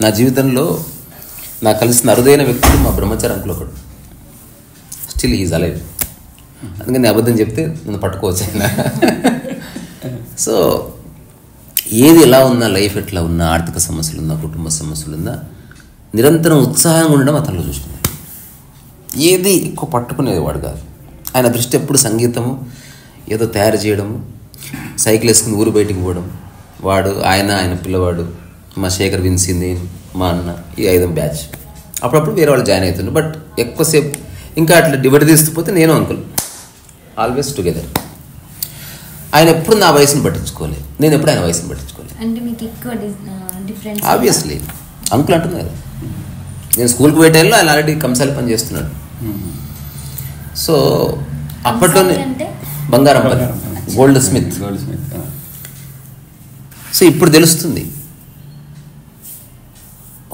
నా జీవితంలో నాకు కలిసిన అరుదైన వ్యక్తులు మా బ్రహ్మచారి అంకుల్ ఒకడు. Still is alive. అందుకని అబద్ధం చెప్తే నన్ను పట్టుకోవచ్చు ఆయన. సో ఏది ఎలా ఉన్నా, లైఫ్ ఎట్లా ఉన్నా, ఆర్థిక సమస్యలు ఉన్నా, కుటుంబ సమస్యలు ఉన్నా, నిరంతరం ఉత్సాహంగా ఉండడం అతనిలో చూసుకున్నాను. ఏది ఎక్కువ పట్టుకునేవాడు కాదు. ఆయన దృష్టి ఎప్పుడు సంగీతము, ఏదో తయారు చేయడము, సైకిల్ వేసుకుని ఊరు బయటికి పోవడం. ఆయన పిల్లవాడు, మా శేఖర్ విన్సింది, మా అన్న, ఈ 5 బ్యాచ్. అప్పుడప్పుడు వేరే వాళ్ళు జాయిన్ అవుతుండే. బట్ ఎక్కువసేపు ఇంకా అట్లా డివైడ్ తీస్తుపోతే నేను అంకుల్ ఆల్వేస్ టుగెదర్. ఆయన ఎప్పుడు నా వయసును పట్టించుకోలేదు, నేను ఎప్పుడు ఆయన వయసును పట్టించుకోలేదు. ఆబ్వియస్లీ అంకుల్ అంటుంది కదా. నేను స్కూల్కి పోయే టైంలో ఆయన ఆల్రెడీ కంసాలి పని చేస్తున్నాడు. సో అప్పట్లోనే బంగారం పని, గోల్డ్ స్మిత్. సో ఇప్పుడు తెలుస్తుంది.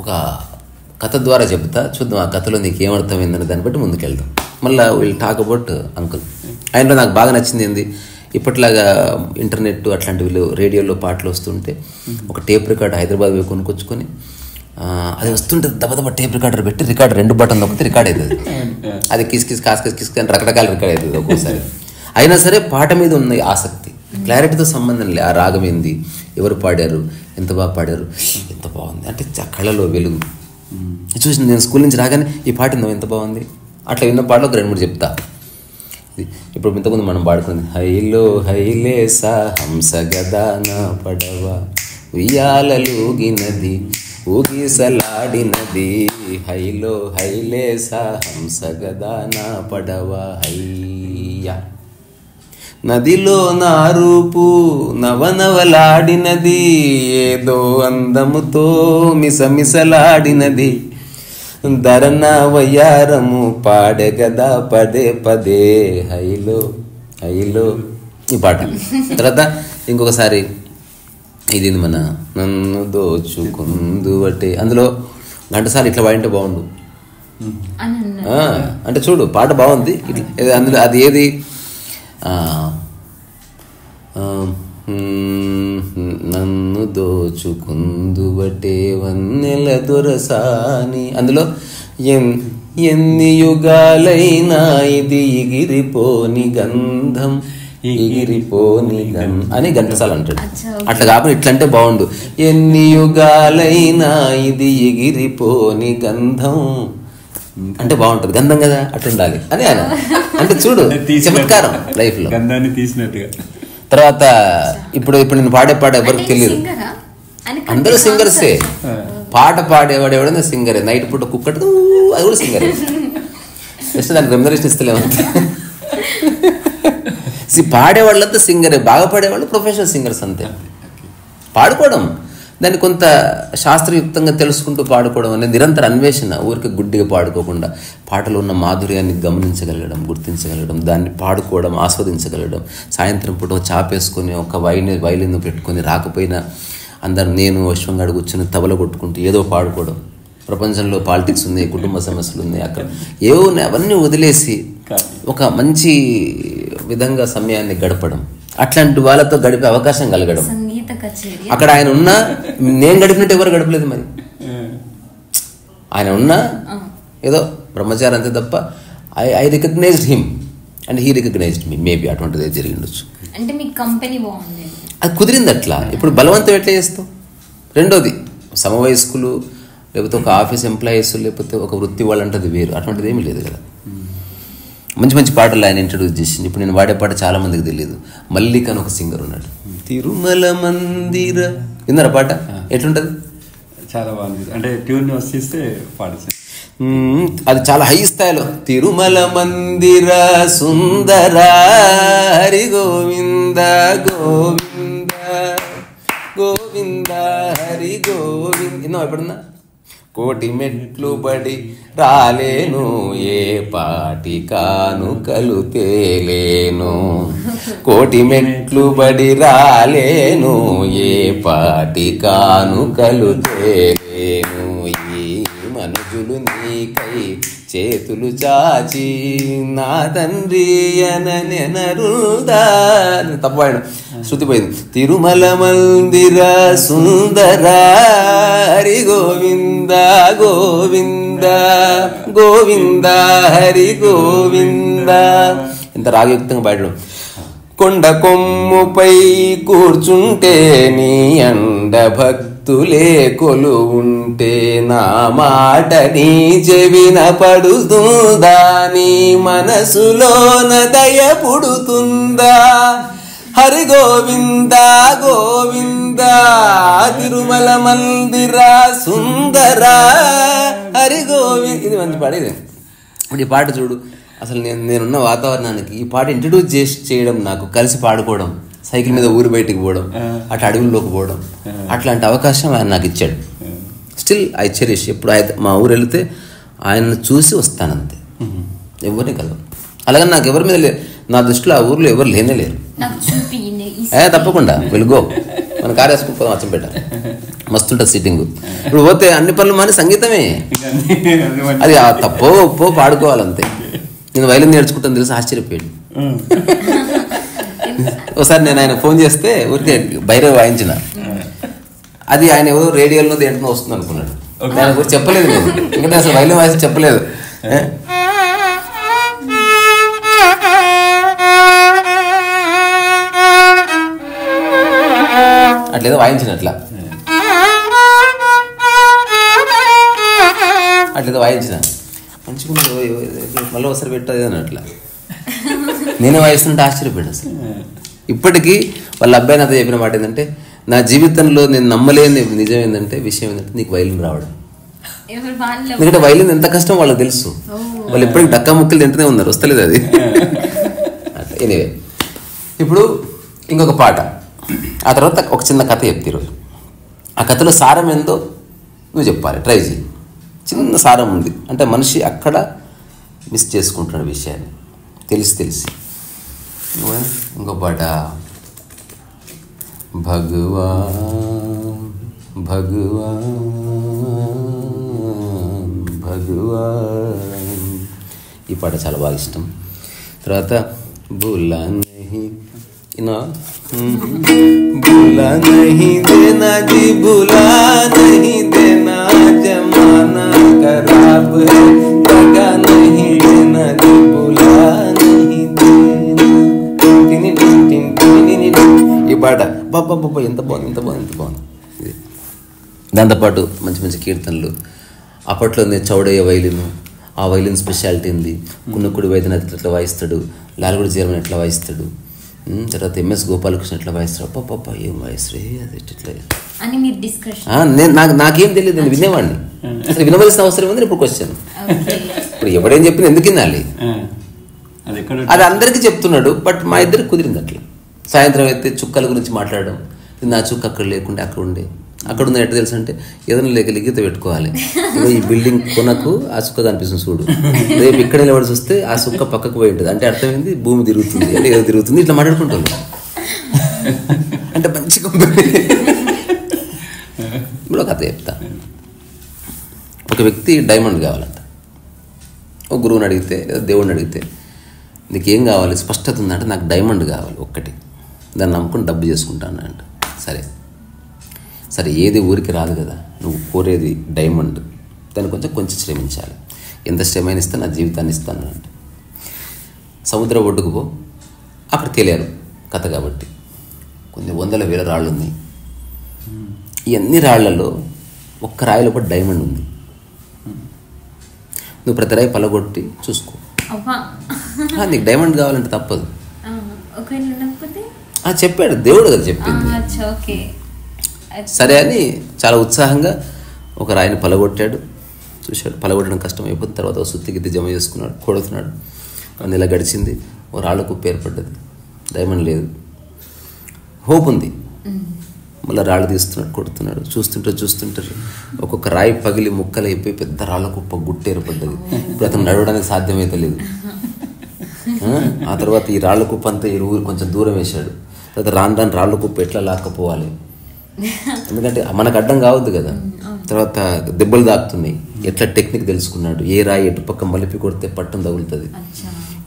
ఒక కథ ద్వారా చెబుతా, చూద్దాం ఆ కథలో నీకు ఏమర్థమైందని దాన్ని బట్టి ముందుకెళ్దాం. మళ్ళీ విల్ టాక్ అబౌట్ అంకుల్. ఆయనలో నాకు బాగా నచ్చింది ఏంది, ఇప్పట్లాగా ఇంటర్నెట్ అట్లాంటివి రేడియోలో పాటలు వస్తుంటే ఒక టేప్ రికార్డ్ హైదరాబాద్ పోయి కొనుక్కొచ్చుకొని అది వస్తుంటే దబదబ టేప్ రికార్డర్ పెట్టి రికార్డ్ 2 బటన్ నొక్కితే రికార్డ్ అవుతుంది. అది కిస్ అని రకరకాల రికార్డ్ అవుతుంది ఒక్కోసారి. అయినా సరే పాట మీద ఉన్న ఆసక్తి, క్లారిటీతో సంబంధం లే. ఆ రాగం ఏంది, ఎవరు పాడారు, ఎంత బాగా పాడారు, ఎంత బాగుంది అంటే కళ్ళలో వెలుగు చూసి నేను స్కూల్ నుంచి రాగానే ఈ పాట విన్నావు ఎంత బాగుంది. అట్లా విన్న పాటలో ఒక 2-3 చెప్తా. ఇప్పుడు ఇంతకుముందు మనం పాడుకుంది, హైలో హైలేసా హంస గదాన పడవ ఉయ్యాలూగినది ఊగిసలాడినది, హైలో హైలేసా హంస గదాన పడవ హయ్యా, నదిలో నా రూపు నవనవలాడినది, ఏదో అందముతో మిసమిసలాడినది, ధరన వయ్యారము పాడెగదా పదే పదే, హైలో హైలో. ఈ పాట తర్వాత ఇంకొకసారి ఇది మన నన్ను దోచుకుందు అంటే, అందులో ఘంటసాల ఇట్లా పాడింటే బాగుండు అంటే చూడు పాట బాగుంది. అందులో అది ఏది, నన్ను దోచుకుందువటే వన్నెల దొరసాని, అందులో ఎన్ని యుగాలైనా ఇది ఎగిరిపోని గంధం ఎగిరిపోని అని ఘంటసాల అంటాడు. అట్లా కాకుండా ఇట్లంటే బాగుండు, ఎన్ని యుగాలైనా ఇది ఎగిరిపోని గంధం అంటే బాగుంటుంది, గంధం కదా అట్లా ఉండాలి అని ఆయన అంటే చూడు చమత్కారం లైఫ్ లో గంధాన్ని తీసినట్టుగా. తర్వాత ఇప్పుడు నేను పాడే పాట ఎవరికి తెలియదు, అందరూ సింగర్సే. పాట పాడేవాడు ఎవడన్నా సింగరే. నైట్ పూట కుక్కట అది కూడా సింగరే. జస్ట్ దానికి రెమ్యునరేషన్ ఇస్తలేమంతే. పాడేవాళ్ళంతా సింగరే, బాగా పాడేవాళ్ళు ప్రొఫెషనల్ సింగర్స్ అంతే. పాడుకోవడం దాన్ని కొంత శాస్త్రయుక్తంగా తెలుసుకుంటూ పాడుకోవడం అనేది నిరంతర అన్వేషణ. ఊరికి గుడ్డిగా పాడుకోకుండా పాటలో ఉన్న మాధుర్యాన్ని గమనించగలగడం, గుర్తించగలగడం, దాన్ని పాడుకోవడం, ఆస్వాదించగలగడం. సాయంత్రం పూట చాపేసుకొని ఒక వైలిన్ పెట్టుకొని రాకపోయినా అందరు నేను అశ్వంగాడు కూర్చొని తబల కొట్టుకుంటూ ఏదో పాడుకోవడం. ప్రపంచంలో పాలిటిక్స్ ఉన్నాయి, కుటుంబ సమస్యలు ఉన్నాయి, అక్కడ ఏవో అవన్నీ వదిలేసి ఒక మంచి విధంగా సమయాన్ని గడపడం, అట్లాంటి వాళ్ళతో గడిపే అవకాశం కలగడం. అక్కడ ఆయన ఉన్నా నేను గడిపినట్టు ఎవరు గడపలేదు. మరి ఆయన ఉన్నా ఏదో బ్రహ్మచారి అంతే తప్ప I recognised him and he recognised me. Maybe అటువంటిది జరిగి ఉండొచ్చు. అది కుదిరింది అట్లా. ఇప్పుడు బలవంతం ఎట్లా చేస్తాం? రెండోది సమవయస్కులు, లేకపోతే ఒక ఆఫీస్ ఎంప్లాయీస్, లేకపోతే ఒక వృత్తి వాళ్ళు అంటే అది వేరు. అటువంటిది ఏమీ లేదు కదా. మంచి మంచి పాటలు ఆయన ఇంట్రడ్యూస్ చేసింది. ఇప్పుడు నేను వాడే పాట చాలా మందికి తెలియదు. మల్లిక్ అని ఒక సింగర్ ఉన్నాడు. తిరుమల మందిర విన్నారా పాట? ఎట్లుంటది? చాలా బాగుంది. అంటే ట్యూన్ వస్తే పాడేసి అది చాలా హై స్థాయిలో. తిరుమల మందిర సుందర హరి గోవింద గోవింద గోవింద హరి గోవింద. విన్నావు ఎప్పుడన్నా? కోటి మెట్లు బడి రాలేను, ఏ పాటి కానుకలు తేలేను, కోటి మెట్లు బడి రాలేను, ఏ పాటి కానుకలు తేలేను, ఈ మనుషులు నీకై చేతులు చాచి నా తండ్రి అననెనరుదా. తప్పవాడు శృతి పోయింది. తిరుమల మందిర సుందర హరి గోవింద గోవింద గోవింద హరి గోవింద. ఇంత రాగయుక్తంగా పాడడం. కొండ కొమ్ముపై కూర్చుంటే నీ అండ భక్తులే కొలువుంటే నా మాట నీ చెవిన పడుతుందా, నీ మనసులోన దయ పుడుతుందా. హరి గోవింద గోవింద తిరుమల మందిర సుందర హరి గోవింద. ఇది మంచి పాట. ఇది ఇప్పుడు ఈ పాట చూడు, అసలు నేనున్న వాతావరణానికి ఈ పాట ఇంట్రడ్యూస్ చేయడం, నాకు కలిసి పాడుకోవడం, సైకిల్ మీద ఊరు బయటికి పోవడం, అట్లా అడవుల్లోకి పోవడం, అట్లాంటి అవకాశం ఆయన నాకు ఇచ్చాడు. Still I cherish. ఎప్పుడు మా ఊరు వెళితే ఆయనను చూసి వస్తానంతే, ఎవరిని కలవను. అలాగని నాకు ఎవరి మీద లేదు, నా దృష్టిలో ఆ ఊర్లో ఎవరు లేనే లేరు. తప్పకుండా వెలుగో మన కారు వేసుకుపోదాం అచ్చంపేట, మస్తుంటుంది సిట్టింగ్. ఇప్పుడు పోతే అన్ని పనులు మాని సంగీతమే, అది తప్పో ఒప్పో పాడుకోవాలంతే. నేను వైలిన్ నేర్చుకుంటాను తెలిసి ఆశ్చర్యపోయాడు. ఒకసారి నేను ఆయన ఫోన్ చేస్తే ఊరికే భైరవ్ వాయించిన, అది ఆయన ఎవరో రేడియోలో దేంట్లో వస్తుంది అనుకున్నాడు. ఆయన గురించి చెప్పలేదు నేను, ఎందుకంటే అసలు వైలిన్ వాయిస్ చెప్పలేదు. అట్లేదో వాయించినట్లా, అట్లేదో వాయించిన మంచిగా మళ్ళీ ఒకసారి పెట్టదు అని అట్లా నేనే వాయిస్తుంటే ఆశ్చర్యపోయాడు అసలు. ఇప్పటికీ వాళ్ళ అబ్బాయి నాతో చెప్పిన మాట ఏంటంటే, నా జీవితంలో నేను నమ్మలేని నిజం ఏంటంటే, విషయం ఏంటంటే నీకు వైలిన్ రావడం. ఎందుకంటే వైలిన్ ఎంత కష్టం వాళ్ళకి తెలుసు. వాళ్ళు ఎప్పటికీ డక్కా ముక్కలు తింటూనే ఉన్నారు, వస్తలేదు అది. అట్లా ఎనీవే, ఇప్పుడు ఇంకొక పాట, ఆ తర్వాత ఒక చిన్న కథ చెప్తే ఈరోజు. ఆ కథలో సారం ఏందో నువ్వు చెప్పాలి, ట్రై చేయి. చిన్న సారం ఉంది అంటే మనిషి అక్కడ మిస్ చేసుకుంటున్న విషయాన్ని తెలిసి. ఇంకో పాట, భగవాన్ భగవాన్ భగవాన్, ఈ పాట చాలా బాగా ఇష్టం. తర్వాత బులా నహీ భూలా నహీ దేనా జీ, భూలా నహీ దేనా జమానా ఖరాబ్ హై, దగా నహీ దేనా జీ, భూలా నహీ దేనా. ఈ పాట బాబా ఎంత బాగుంది. దాంతోపాటు మంచి మంచి కీర్తనలు. అప్పట్లో నేను చౌడయ్య వైలిన్, ఆ వైలిన్ స్పెషాలిటీ ఉంది. కున్నకుడి వైద్యన ఎట్లా వాయిస్తాడు, లాల్గుడి జీరమని ఎట్లా వాయిస్తాడు, తర్వాత ఎంఎస్ గోపాలకృష్ణ ఎట్లా వాయిస్తాడు. అప్ప ఏం వాయిస్తాడు అది ఎట్లా నాకేం తెలియదు, నేను వినేవాడిని. అసలు వినవలసిన అవసరం ఉంది. ఇప్పుడు క్వశ్చన్, ఇప్పుడు ఎవడేం చెప్పిన ఎందుకు వినాలి, అది అందరికీ చెప్తున్నాడు. బట్ మా ఇద్దరికి కుదిరింది అట్లా. సాయంత్రం అయితే చుక్కల గురించి మాట్లాడడం, నా చుక్క అక్కడ లేకుంటే అక్కడ ఉండే, అక్కడ ఉందని ఎట్లా తెలుసు అంటే ఏదైనా లేక లిఖిత పెట్టుకోవాలి. ఈ బిల్డింగ్ కొనకు ఆ చుక్క కనిపిస్తుంది చూడు, రేపు ఇక్కడ నిలబడి చూస్తే ఆ చుక్క పక్కకు పోయి ఉంటుంది అంటే అర్థమైంది భూమి తిరుగుతుంది అంటే ఏదో తిరుగుతుంది. ఇట్లా మాట్లాడుకుంటాను అంటే మంచిగా ఇప్పుడు కథ చెప్తా. ఒక వ్యక్తి డైమండ్ కావాలంట. ఒక గురువుని అడిగితే లేదా దేవుడిని అడిగితే నీకేం కావాలి, స్పష్టత ఉందంటే నాకు డైమండ్ కావాలి ఒక్కటి, దాన్ని నమ్ముకుని డబ్బు చేసుకుంటాను అంట. సరే ఏది ఊరికి రాదు కదా, నువ్వు కోరేది డైమండ్, దాన్ని కొంచెం శ్రమించాలి. ఎంత శ్రమైన ఇస్తాను, నా జీవితాన్ని ఇస్తాను అంట. సముద్రం ఒడ్డుకు పో, అక్కడ తేలారు కథ కాబట్టి. కొన్ని వందల వేల రాళ్ళు ఉన్నాయి. ఈ అన్ని రాళ్లలో ఒక్క రాయిలో కూడా డైమండ్ ఉంది. నువ్వు ప్రతి రాయి పలగొట్టి చూసుకో, నీకు డైమండ్ కావాలంటే తప్పదు. చెప్పాడు దేవుడు కదా చెప్పింది. సరే అని చాలా ఉత్సాహంగా ఒక రాయిని పలగొట్టాడు. చూశాడు, పలగొట్టడం కష్టం అయిపోతుంది. తర్వాత సుత్తి గిత్తి జమ చేసుకున్నాడు, కొడుతున్నాడు. నెల గడిచింది, ఓ రాళ్ళ కుప్ప ఏర్పడ్డది. డైమండ్ లేదు, హోప్ ఉంది. మళ్ళీ రాళ్ళు తీస్తున్నాడు, కొడుతున్నాడు. చూస్తుంటారు ఒక్కొక్క రాయి పగిలి ముక్కలు అయిపోయి పెద్ద రాళ్ళ కుప్ప గుట్ట ఏర్పడ్డది. ఇప్పుడు అతను నడవడానికి సాధ్యమైతే లేదు. ఆ తర్వాత ఈ రాళ్ళ కుప్ప అంతా ఈ ఊరు కొంచెం దూరం వేశాడు. తర్వాత రాను రాళ్ళ కుప్ప ఎట్లా లాక్కపోవాలి, ఎందుకంటే మనకు అడ్డం కావద్దు కదా. తర్వాత దెబ్బలు దాక్కుతున్నాయి, ఎట్లా టెక్నిక్ తెలుసుకున్నాడు. ఏ రాయి ఎటు పక్క మలిపి కొడితే పట్టం తగులుతుంది,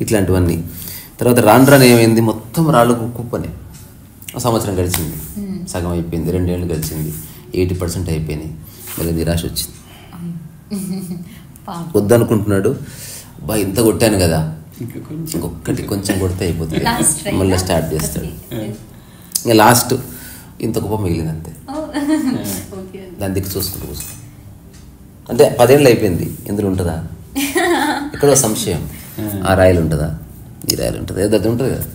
ఇట్లాంటివన్నీ. తర్వాత రాను ఏమైంది, మొత్తం రాళ్ళ కుప్పనే. సంవత్సరం గడిచింది, సగం అయిపోయింది, 2 ఏళ్ళు గడిచింది, 80% అయిపోయినాయి. మళ్ళీ నిరాశ వచ్చింది. వద్దనుకుంటున్నాడు. బా ఇంత కొట్టాను కదా, ఇంకొక్కటి కొంచెం కొడితే అయిపోతుంది, మళ్ళీ స్టార్ట్ చేస్తాడు. ఇంకా లాస్ట్ ఇంత గొప్ప మిగిలింది అంతే. దాని దిక్కు చూసుకుంటూ కూర్చుంటాం. అంటే 10 ఏళ్ళు అయిపోయింది, ఇందులో ఉంటుందా? ఎక్కడో సంశయం. ఆ రాయలు ఉంటుందా, ఈ రాయలు ఉంటుందా, ఏదో అది ఉంటుంది కదా.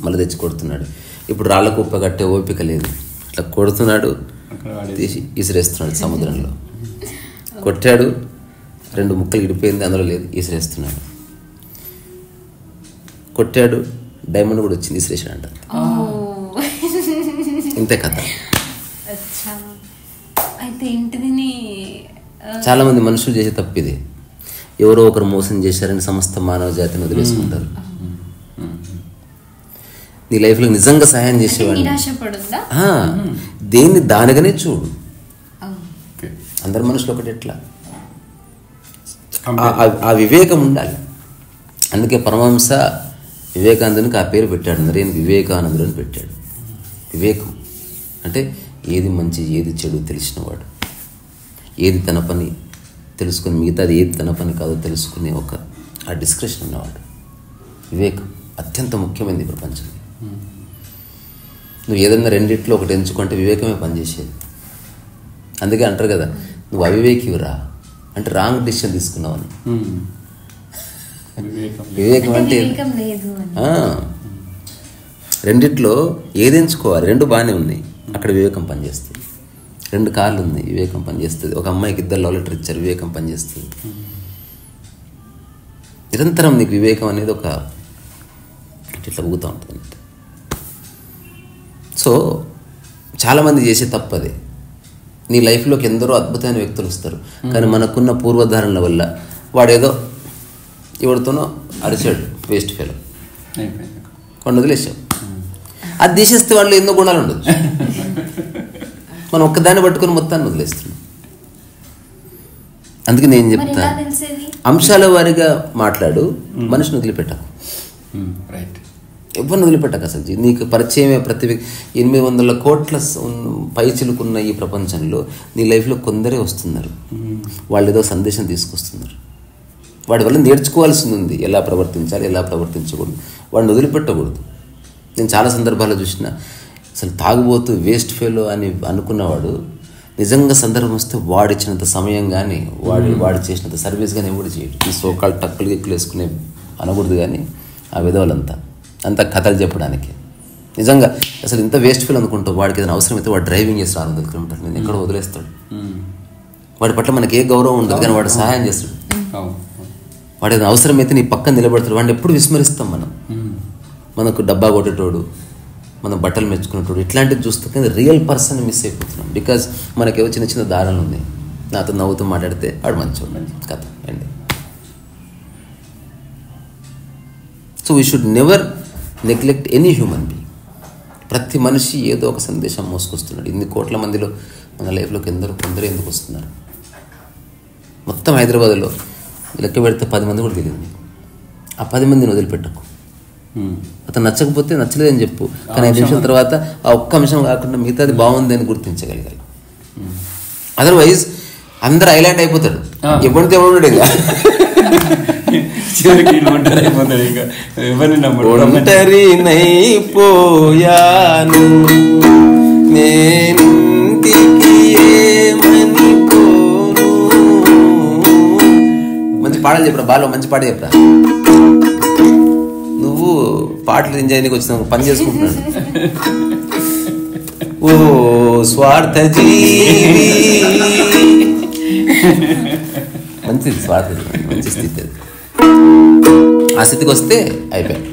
మళ్ళీ తెచ్చి కొడుతున్నాడు. ఇప్పుడు రాళ్ళ కుప్ప కట్టే ఓపిక లేదు, ఇట్లా కొడుతున్నాడు, తీసి ఇసిరేస్తున్నాడు సముద్రంలో. కొట్టాడు, 2 ముక్కలు ఇడిపోయింది, అందులో లేదు, ఇసిరేస్తున్నాడు. కొట్టాడు, డైమండ్ కూడా వచ్చింది, ఇసిరేసాడు. ఇంతే కథ. చాలా మంది మనుషులు చేసే తప్పిది, ఎవరో ఒకరు మోసం చేశారని సమస్త మానవ జాతిని వదిలేసుకుంటారు. నీ లైఫ్లో నిజంగా సహాయం చేసేవాడిని దేన్ని దానిగానే చూడు. అందరు మనుషులు ఒకటి ఎట్లా, ఆ వివేకం ఉండాలి. అందుకే పరమహంస వివేకానందునికి ఆ పేరు పెట్టాడు, నరేన్ వివేకానందుడు అని పెట్టాడు. వివేకం అంటే ఏది మంచి ఏది చెడు తెలిసినవాడు, ఏది తన పని తెలుసుకుని మిగతాది ఏది తన పని కాదో తెలుసుకునే ఆ డిస్క్రిప్షన్ ఉన్నవాడు. వివేకం అత్యంత ముఖ్యమైనది ప్రపంచంలో. నువ్వు ఏదన్నా రెండిట్లో ఒకటి ఎంచుకుంటే వివేకమే పనిచేసేది. అందుకే అంటారు కదా, నువ్వు అవివేకివిరా అంటే రాంగ్ డిసిషన్ తీసుకున్నావని. వివేకం అంటే రెండిట్లో ఏది ఎంచుకోవాలి, 2 బాగానే ఉన్నాయి, అక్కడ వివేకం పనిచేస్తుంది. 2 కార్లు ఉన్నాయి, వివేకం పనిచేస్తుంది. ఒక అమ్మాయికి 2 లవ్ లెటర్ ఇచ్చారు, వివేకం పనిచేస్తుంది. నిరంతరం నీకు వివేకం అనేది ఒక ఇట్లా ఊగుతూ ఉంటుంది. సో చాలామంది చేసే తప్పదే. నీ లైఫ్లోకి ఎందరో అద్భుతమైన వ్యక్తులు వస్తారు, కానీ మనకున్న పూర్వధారణల వల్ల వాడేదో ఎవరితోనో అరిచాడు, వేస్ట్ ఫెలో, కొన్ని వదిలేసాం. అది తీసేస్తే వాళ్ళు ఎన్నో గుణాలు ఉండదు. మనం ఒక్కదాన్ని పట్టుకుని మొత్తాన్ని వదిలేస్తున్నాం. అందుకే నేను చెప్తా, అంశాల వారిగా మాట్లాడు, మనిషిని వదిలిపెట్టకు. ఎవరిని వదిలిపెట్టకు. అసలు నీకు పరిచయమే ప్రతి 800 కోట్ల పైచిలుకున్న ఈ ప్రపంచంలో నీ లైఫ్లో కొందరే వస్తున్నారు. వాళ్ళు ఏదో సందేశం తీసుకొస్తున్నారు. వాడి వల్ల నేర్చుకోవాల్సింది ఉంది, ఎలా ప్రవర్తించాలి, ఎలా ప్రవర్తించకూడదు. వాడిని వదిలిపెట్టకూడదు. నేను చాలా సందర్భాల్లో చూసిన, అసలు తాగుబోతూ వేస్ట్ ఫెలో అని అనుకున్నవాడు నిజంగా సందర్భం వస్తే వాడిచ్చినంత సమయం కానీ వాడు చేసినంత సర్వీస్ కానీ ఎవడు చేయడు. ఈ సోకాళ్ళు టక్కులు గిక్కులు వేసుకునే అనకూడదు, కానీ ఆ విధవలంతా కథలు చెప్పడానికి. నిజంగా అసలు ఇంత వేస్ట్ ఫెలో అనుకుంటావు, వాడికి ఏదైనా అవసరం అయితే వాడు డ్రైవింగ్ చేసి 600 కిలోమీటర్లు నేను ఎక్కడో వదిలేస్తాడు. వాడి పట్ల మనకి ఏ గౌరవం ఉండదు, కానీ వాడు సహాయం చేస్తాడు. వాడు ఏదైనా అవసరమైతే నీ పక్కన నిలబడతాడు. వాడిని ఎప్పుడు విస్మరిస్తాం మనం. మనకు డబ్బా కొట్టేటోడు, మనం బట్టలు మెచ్చుకునేటోడు, ఇట్లాంటివి చూస్తే కానీ రియల్ పర్సన్ మిస్ అయిపోతున్నాం. బికాజ్ మనకేవో చిన్న చిన్న దారాలు ఉన్నాయి. నాతో నవ్వుతూ మాట్లాడితే వాడు మంచోడు కథ అండి. So we should never neglect any human being. ప్రతి మనిషి ఏదో ఒక సందేశం మోసుకొస్తున్నాడు. 2 కోట్ల మందిలో మన లైఫ్లోకి కొందరు ఎందుకు వస్తున్నారు? మొత్తం హైదరాబాద్లో లెక్క పెడితే 10 మంది కూడా తెలియదు నీకు. ఆ 10 మందిని వదిలిపెట్టకు. అతను నచ్చకపోతే నచ్చలేదని చెప్పు, కానీ 5 నిమిషాల తర్వాత ఆ ఒక్క అంశం కాకుండా మిగతాది బాగుంది అని గుర్తించగలగాలి. అదర్వైజ్ అందరు ఐలాండ్ అయిపోతాడు, ఎప్పుడంటే ఎవడు ఇంకా ఒంటరి నైపోయాను నేనింటికి ఏమని పోను. మంచి పాటలు చెప్పరా బాలో, మంచి పాట చెప్పరా. నువ్వు పాటలు ఎంజాయ్ చేయడానికి వచ్చిన పని చేసుకుంటున్నాడు. ఓ స్వార్థ జీవి, మంచిది స్వార్థ జీవి, మంచి స్థితి అది. ఆ స్థితికి వస్తే అయిపోయాయి,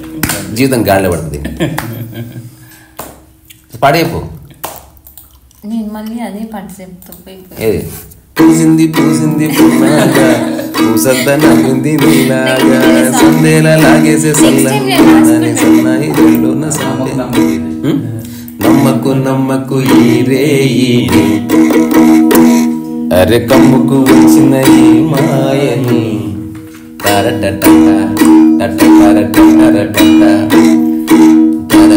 జీవితం గాడిలో పడుతుంది. పాడైపో. ఏది పూసింది పూసింది పున్నాగా పూసద్ద నవ్వింది నీలాగా సందేలా లాగేసే సల్లని సన్నాయి నమ్మకు నమ్మకు ఈ రేయి అరే కమ్ముకు వచ్చిన ఈ మాయని తారట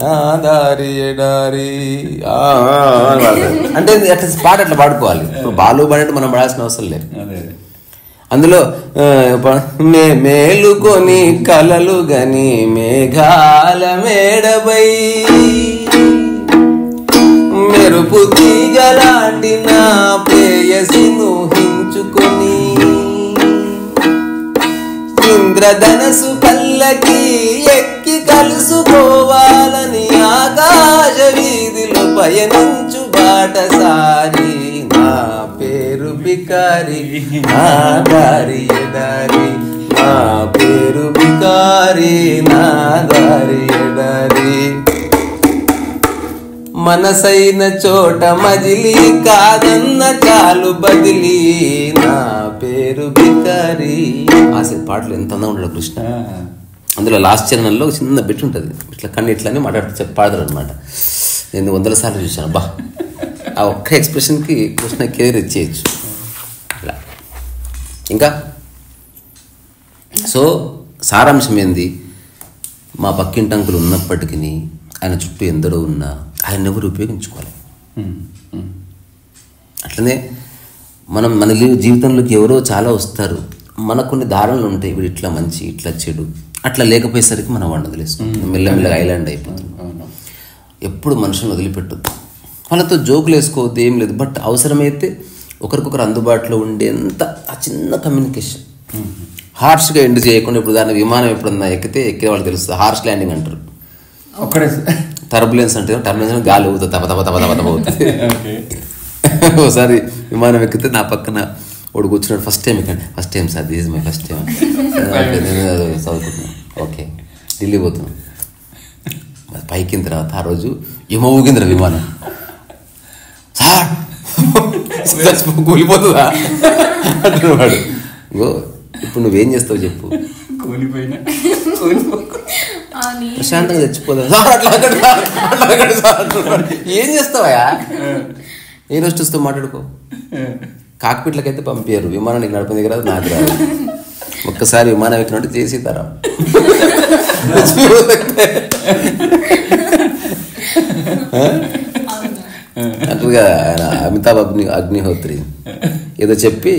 నా దారి ఎడారి అంటే అట్లా పాట అట్లా పాడుకోవాలి. ఇప్పుడు బాలు పాడినట్టు మనం పాడాల్సిన అవసరం లేదు. అందులో మేలుకొని కలలు గని మేఘాల మేడబై మెరుపు తీగలాంటి నా ప్రేయసిను హించుకొని ఇంద్రధనసు పల్లకి ఎక్కి కలుసుకోవాలని ఆకాశ వీధిలో పయనించు బాటసారి నా పేరు బికారి నా దారి ఎడారి నా పేరు బికారి నా దారి ఎడారి మనసైన చోట మజిలీ కాదన్న చాలు బదిలీ నా పేరు బికారి. ఆసే పాటలు ఎంత అందంగా ఉంటాడు కృష్ణ. అందులో లాస్ట్ చరణంలో చిన్న బిట్ ఉంటుంది, ఇట్లా కన్ను ఇట్లని మాట్లాడుతూ పాడతారు అనమాట. నేను 100 సార్లు చూశాను. బా ఆ ఒక్క ఎక్స్ప్రెషన్కి కృష్ణ కెరీర్ ఇచ్చేయచ్చు ఇలా. ఇంకా సో సారాంశం ఏంది, మా పక్కింటి అంకులు ఉన్నప్పటికీ ఆయన చుట్టూ ఎందరో ఉన్నా ఆయన ఎవరు ఉపయోగించుకోవాలి. అట్లనే మనం మన జీవితంలోకి ఎవరో చాలా వస్తారు, మనకు కొన్ని ధారణలు ఉంటాయి, వీడు ఇట్లా మంచి ఇట్లా చెడు, అట్లా లేకపోయేసరికి మనం వాడిని వదిలేసుకుంటాం, మెల్లమెల్లగా ఐలాండ్ అయిపోతుంది. ఎప్పుడు మనుషులను వదిలిపెట్టద్దు, వాళ్ళతో జోకులు వేసుకోవద్దు, ఏం లేదు. బట్ అవసరమైతే ఒకరికొకరు అందుబాటులో ఉండేంత ఆ చిన్న కమ్యూనికేషన్, హార్ష్గా ఎండ్ చేయకుండా. ఇప్పుడు దాని విమానం ఎప్పుడన్నా ఎక్కే వాళ్ళు తెలుస్తుంది, హార్ష్ ల్యాండింగ్ అంటారు. టర్బులెన్స్ అంటే టర్బులెన్స్ గాలి ఊగుతుంది, తప తప తప తప తప అవుతుంది. ఒకసారి విమానం ఎక్కితే నా పక్కన వాడు కూర్చున్నాడు. ఫస్ట్ టైం ఎక్కండి, first time sir, this is my first time చదువుకుంటున్నాను. ఓకే, ఢిల్లీ పోతున్నాం. పైకిన తర్వాత ఆ రోజు ఏమో ఊగిందిరా విమానం. సార్ కూలిపోతుందా అంటున్నాడు. గో ఇప్పుడు నువ్వేం చేస్తావు చెప్పు, ప్రశాంతంగా చచ్చిపోదా, ఏం చేస్తావా, ఏ రోజుతో మాట్లాడుకో. కాక్పిట్లకైతే పంపారు, విమానానికి నడపని దగ్గర నాకు రాదు. ఒక్కసారి విమానం ఎక్కినట్టు చేసి తరం అట్లుగా ఆయన అమితాబ్ అగ్నిహోత్రి ఏదో చెప్పి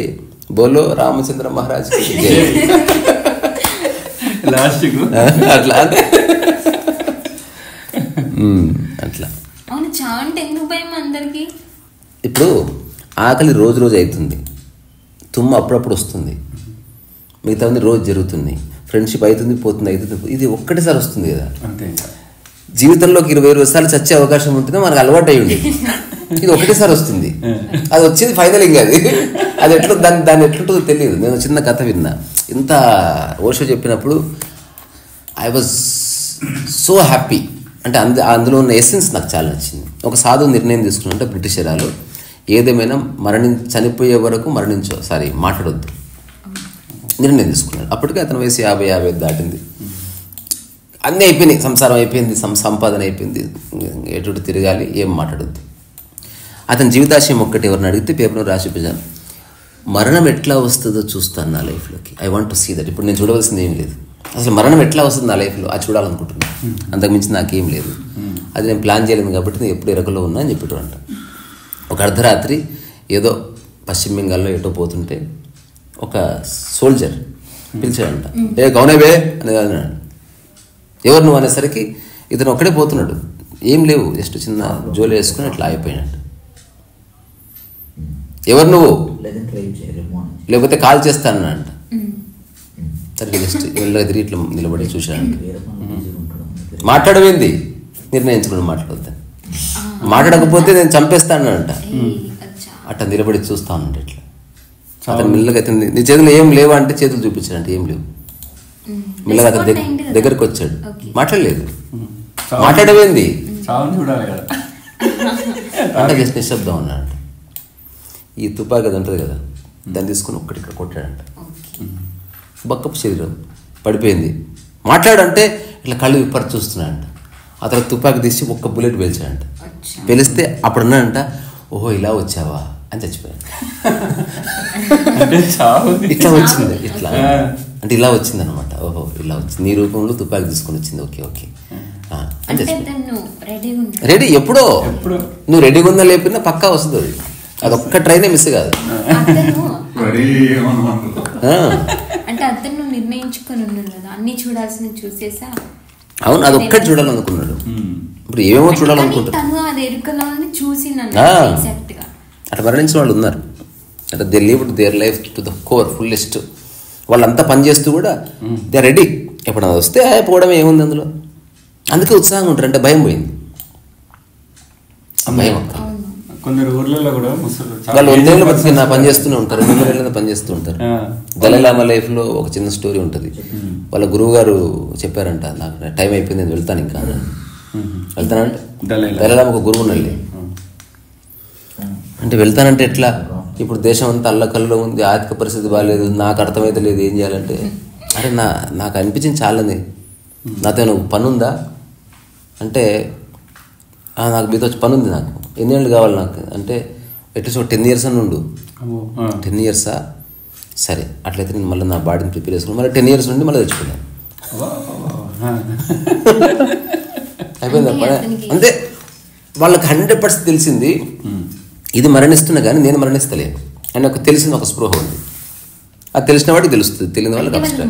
బోలో రామచంద్ర మహారాజ్ అట్లా అట్లా. ఇప్పుడు ఆకలి రోజు రోజు అవుతుంది, తుమ్మ అప్పుడప్పుడు వస్తుంది, మిగతా రోజు జరుగుతుంది, ఫ్రెండ్షిప్ అవుతుంది పోతుంది అవుతుంది, ఇది ఒక్కటేసారి వస్తుంది కదా. జీవితంలోకి 20 సార్లు చచ్చే అవకాశం ఉంటుందో మనకు అలవాటు అయ్యి ఉండేది, ఇది ఒకటేసారి వస్తుంది. అది వచ్చేది ఫైనల్ ఇంకా అది ఎట్లా దాన్ని ఎట్లుంటుందో తెలియదు. నేను చిన్న కథ విన్నా, ఇంత ఓషో చెప్పినప్పుడు ఐ వాజ్ సో హ్యాపీ. అంటే అందులో ఉన్న ఎసెన్స్ నాకు చాలా నచ్చింది. ఒక సాధువు నిర్ణయం తీసుకున్నట్టే బ్రిటిష్ ఎరాలో ఏదేమైనా చనిపోయే వరకు మాట్లాడొద్దు నిర్ణయం తీసుకున్నాడు. అప్పటికే అతని వయసు 50 దాటింది, అన్నీ అయిపోయినాయి, సంసారం అయిపోయింది, సంపాదన అయిపోయింది, ఎటు తిరగాలి, ఏం మాట్లాడొద్దు. అతని జీవితాశయం ఒక్కటి ఎవరిని అడిగితే పేపర్లో రాసి పెట్టాను, మరణం ఎట్లా వస్తుందో చూస్తాను నా లైఫ్లోకి, I want to see that. ఇప్పుడు నేను చూడవలసింది ఏం లేదు, అసలు మరణం ఎట్లా వస్తుంది నా లైఫ్లో అది చూడాలనుకుంటున్నాను, అంతకుమించి నాకేం లేదు. అది నేను ప్లాన్ చేయలేదు కాబట్టి నేను ఎప్పుడు ఎరకలో ఉన్నా అని చెప్పేటో అంట. ఒక అర్ధరాత్రి ఏదో పశ్చిమ బెంగాల్లో ఎటో పోతుంటే ఒక సోల్జర్ పిలిచాడంట, ఏ గౌనవే అనేది అన్నాడు. ఎవరు నువ్వు అనేసరికి ఇతను ఒక్కడే పోతున్నాడు, ఏం లేవు, జస్ట్ చిన్న జోలు వేసుకుని అట్లా అయిపోయినట్టు. ఎవరు నువ్వు, లేకపోతే కాల్ చేస్తానంట. సరే జస్ట్ వెళ్ళగా తిరిగి ఇట్లా నిలబడి చూశాడంట. మాట్లాడవేంది, నిర్ణయించుకుని మాట్లాడొద్దని, మాట్లాడకపోతే నేను చంపేస్తానంట. అట్లా నిలబడి చూస్తానంట. ఇట్లా అతను మెల్లగా అతను నీ చేతులు ఏం లేవా అంటే చేతులు చూపించాడంటే ఏం లేవు. మెల్లగా అతని దగ్గరకు వచ్చాడు, మాట్లాడలేదు. మాట్లాడవేంది అంటే జస్ట్ నిశ్శబ్దం అన్నాడంట. ఈ తుపాకి అది ఉంటుంది కదా, దాన్ని తీసుకుని ఒక్కటి ఇక్కడ కొట్టాడంట. బక్కపు శరీరం పడిపోయింది. మాట్లాడంటే ఇట్లా కళ్ళు విప్పరి చూస్తున్నాడంట. ఆ తర్వాత తుపాకి తీసి ఒక్క బుల్లెట్ పేల్చాడంట. పేలిస్తే అప్పుడు అన్నాడంట, ఓహో ఇలా వచ్చావా అని చచ్చిపోయాడు. ఇట్లా వచ్చింది, ఇట్లా అంటే ఇలా వచ్చింది అనమాట. ఓహో ఇలా వచ్చింది, నీ రూపంలో తుపాకి తీసుకొని వచ్చింది, ఓకే ఓకే రెడీ ఎప్పుడో, నువ్వు రెడీగా ఉందా లేపినా పక్కా వస్తుంది. అదొక్క ట్రైనే మిస్ కాదు. అంటే అతను నిర్ణయించుకొని ఉన్నాడు కదా, అన్ని చూడాల్సిన చూసేసా. అవును, అదొక్కటి చూడాలనుకున్నాడు. ఇప్పుడు ఏమేమో చూడాలనుకుంటారు. అట్లా మరణించిన వాళ్ళు ఉన్నారు. అంటే they lived their life to the core, fullest. వాళ్ళంతా పనిచేస్తూ కూడా దే రెడీ. ఎప్పుడన్నా వస్తే పోవడం ఏముంది అందులో. అందుకే ఉత్సాహంగా ఉంటారు. అంటే భయం పోయింది. భయం కొందరు ఊర్లలో కూడా వాళ్ళు 1 ఏళ్ళు బతికి నా పని చేస్తూనే ఉంటారు, 2 ఏళ్ళ పని చేస్తూ ఉంటారు. దళైలామా లైఫ్లో ఒక చిన్న స్టోరీ ఉంటుంది. వాళ్ళ గురువు గారు చెప్పారంట, నాకు టైం అయిపోయింది, నేను వెళ్తాను ఇంకా. వెళ్తానంటే దళైలామా ఒక గురువు ఉండాలి. అంటే వెళ్తానంటే ఎట్లా, ఇప్పుడు దేశం అంతా అల్లకల్లో ఉంది, ఆర్థిక పరిస్థితి బాగాలేదు, నాకు అర్థమైతే లేదు ఏం చేయాలంటే, అరే నాకు అనిపించింది చాలని, నాతో పని ఉందా అంటే, నాకు మీతో వచ్చి పని ఉంది, నాకు ఎన్ని ఏళ్ళు కావాలి నాకు అంటే, అట్లీస్ట్ ఒక 10 years అని ఉండు. 10 years సరే, అట్లయితే నేను మళ్ళీ నా బాడీని ప్రిపేర్ చేసుకుని మళ్ళీ 10 years నుండి మళ్ళీ తెచ్చుకున్నాను. అయిపోయింది అంతే. వాళ్ళకి 100% తెలిసింది, ఇది మరణిస్తున్నా కానీ నేను మరణిస్తలేను అని ఒక తెలిసింది, ఒక స్పృహ ఉంది. అది తెలిసిన వాడికి తెలుస్తుంది, తెలియని వాళ్ళకి కష్టం.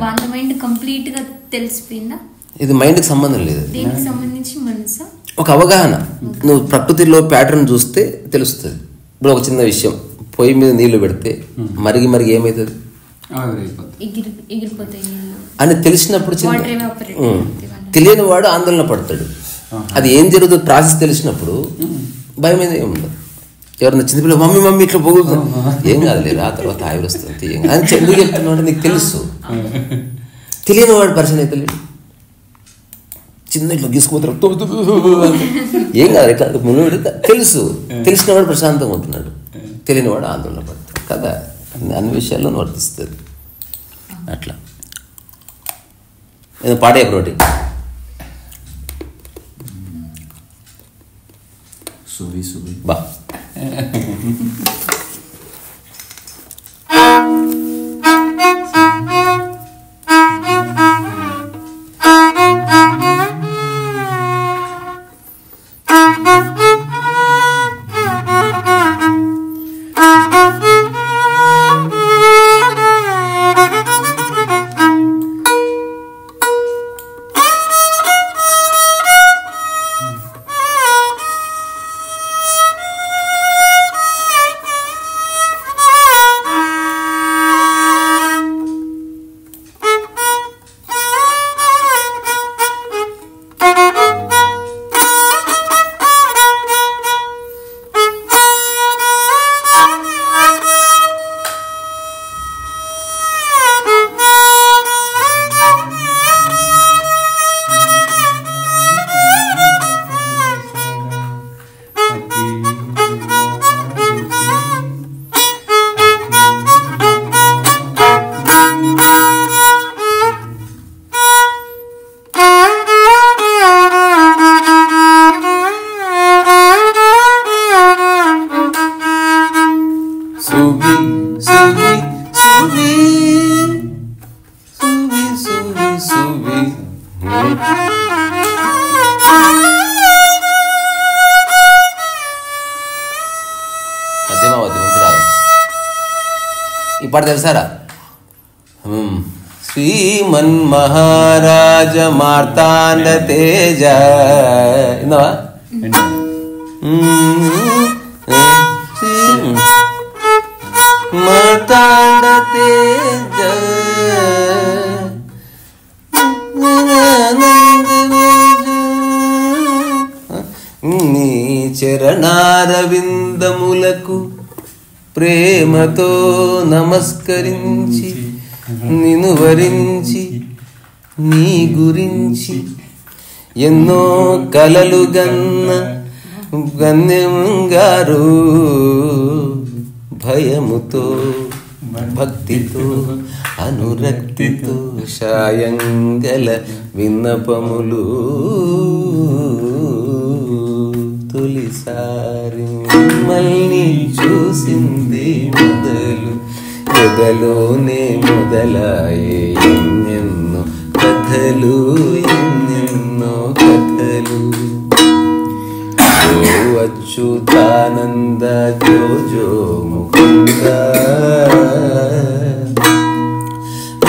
ఇది మైండ్కి సంబంధం లేదు, ఒక అవగాహన. నువ్వు ప్రకృతిలో ప్యాటర్న్ చూస్తే తెలుస్తుంది. ఇప్పుడు ఒక చిన్న విషయం, పొయ్యి మీద నీళ్లు పెడితే మరిగి ఏమవుతుంది అని తెలిసినప్పుడు తెలియని వాడు ఆందోళన పడతాడు. అది ఏం జరుగుతుంది ప్రాసెస్ తెలిసినప్పుడు భయం మీద ఏముండదు. ఎవరన్నా చిన్నపిల్లలు మమ్మీ ఇట్లా పోగుతుంది, ఏం కాదులేదు, ఆ తర్వాత ఆవిరి వస్తుంది అని ఎందుకు చెప్తున్నా అంటే నీకు తెలుసు. తెలియని వాడు పరిచయం అయితే లేడు, చిన్న ఇట్లా గీసుకుపోతారు, ఏం కాదు ఇట్లా ముందు పెడితే తెలుసు. తెలిసిన వాడు ప్రశాంతంగా ఉంటున్నాడు, తెలియని వాడు ఆందోళన పడతాడు కదా. అన్ని విషయాల్లో వర్తిస్తుంది అట్లా. ఏదో పాడే ప్రోటీ బా ఈ పాట తెలుసారా? శ్రీమన్ మహారాజ మార్తాండ తేజ ఇందవా? మార్తాండ తేజ నీ చరణారవిందములకు ప్రేమతో నమస్కరించి నిన్ను వరించి నీ గురించి ఎన్నో కలలు గన్నెంగారు భయముతో భక్తితో అనురక్తితో సాయంగల విన్నపములు తొలిసారి మిమ్మల్ని చూసింది మొదలు ఎదలోనే మొదలాయే ఎన్నెన్నో కథలు ఎన్నెన్నో కథలు. దండలు ఓ అచ్యుతానంద జో జో ముకుంద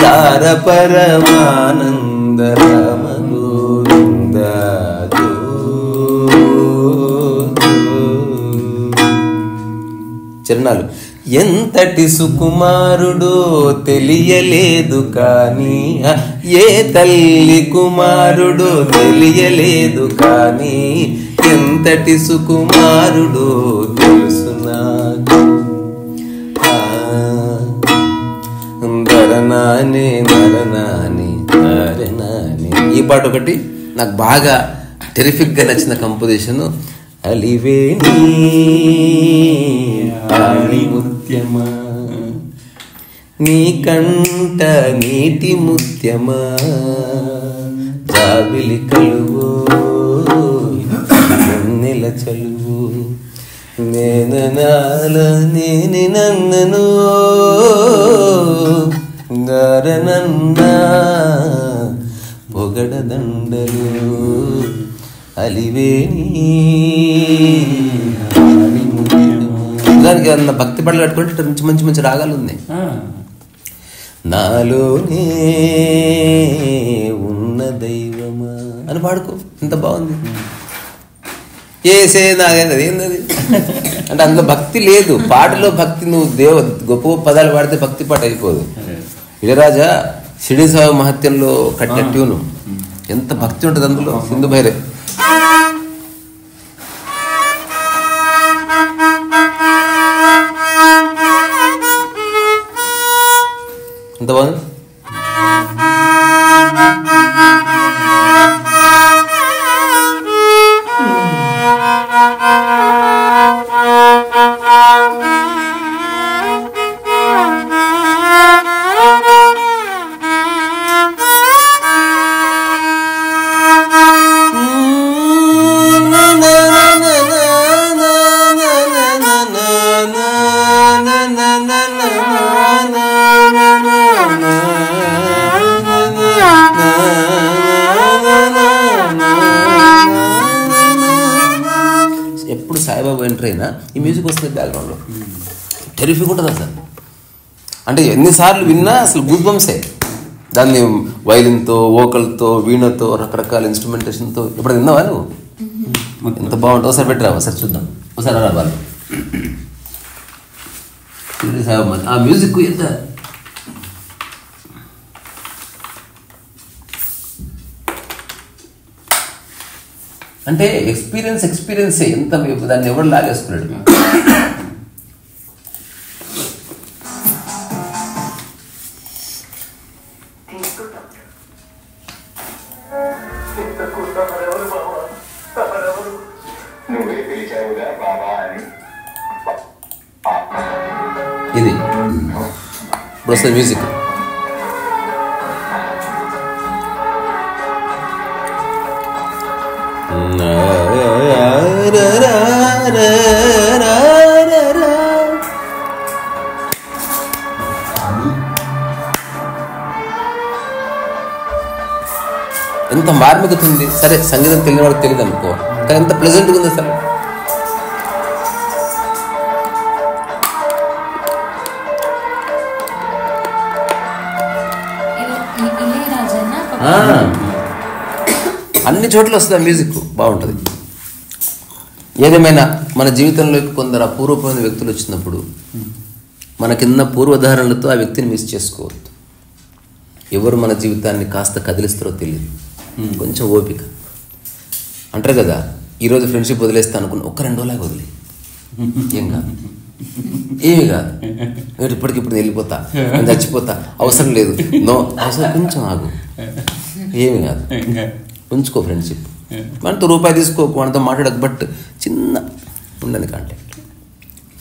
దార పరమానంద రామ గోవింద జో చరణాలు. ఎంతటి సుకుమారుడో తెలియలేదు కానీ, ఏ తల్లి కుమారుడో తెలియలేదు కానీ, ఎంతటి సుకుమారుడో తెలుసు నాకు. నరనాని నరనాని నరనాని. ఈ పాట ఒకటి నాకు బాగా టెరిఫిక్గా నచ్చిన కంపోజిషన్. అలివేణి ముత్యమా నీ కంట నీటి ముత్యమా జాబిలి కలువో నెల చలువు నేను నాల నేని నన్నను గరనన్నా పొగడ దండలు అలివేణి. దానికి అన్న భక్తి పడలు కట్టుకుంటే మంచి మంచి మంచి రాగాలు ఉన్నాయి. నాలోనే ఉన్న దైవమా అని పాడుకో, ఎంత బాగుంది. ఏసే నాగేది ఏంది అంటే అందులో భక్తి లేదు. పాటలో భక్తి, నువ్వు గొప్ప గొప్ప పదాలు పాడితే భక్తి పాట అయిపోదు. ఇళయరాజా షిరిడి సాయి మహత్యంలో కట్టిన ట్యూను ఎంత భక్తి ఉంటుంది అందులో. సింధు భైరే ఎంత బాగుంది. ఎప్పుడు సాయిబాబా ఎంటర్ అయినా ఈ మ్యూజిక్ వస్తుంది బ్యాక్గ్రౌండ్లో. టెరిఫిక్ ఉంటుంది అసలు. అంటే ఎన్నిసార్లు విన్నా అసలు గూస్బంప్సే. దాన్ని వైలిన్తో, వోకల్తో, వీణతో, రకరకాల ఇన్స్ట్రుమెంటేషన్తో ఇప్పుడు విన్నావా నువ్వు? ఎంత బాగుంటుంది. ఒకసారి పెట్టరా, ఒకసారి చూద్దాం. ఒకసారి రా వాళ్ళు ఆ మ్యూజిక్ ఎంత అంటే ఎక్స్పీరియన్స్ ఎంత దాన్ని ఎవరు లాగేసుకున్నాడు. ఇది ఇప్పుడు వస్తుంది మ్యూజిక్. ఎంత మార్మికత ఉంది. సరే సంగీతం తెలియని వాడికి తెలియదు అనుకో, కానీ ఎంత ప్లెజెంట్గా ఉంది అసలు. అన్ని చోట్ల వస్తుంది ఆ మ్యూజిక్, బాగుంటుంది. ఏదేమైనా మన జీవితంలోకి కొందరు అపూర్వమైన వ్యక్తులు వచ్చినప్పుడు మన కింద పూర్వధారణలతో ఆ వ్యక్తిని మిస్ చేసుకోవద్దు. ఎవరు మన జీవితాన్ని కాస్త కదిలిస్తారో తెలియదు. కొంచెం ఓపిక. అంటారు కదా, ఈరోజు ఫ్రెండ్షిప్ వదిలేస్తా అనుకున్న 1-2 రోజులాగా వదిలే, ఏం కాదు, ఏమి కాదు. ఇప్పటికిప్పుడు వెళ్ళిపోతా, నేను చచ్చిపోతా, అవసరం లేదు, నో అవసరం, కొంచెం ఆగు, ఏమి కాదు, ఉంచుకో ఫ్రెండ్షిప్. మనతో రూపాయి తీసుకోకు, మనతో మాట్లాడకు, బట్ చిన్న ఉండని కాంటాక్ట్.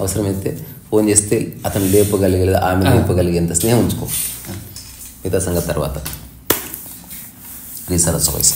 అవసరమైతే ఫోన్ చేస్తే అతను లేపగలిగేది, ఆమె లేపగలిగేంత స్నేహం ఉంచుకో. మిగతా సంగతి తర్వాత. శ్రీ సరస్వతి.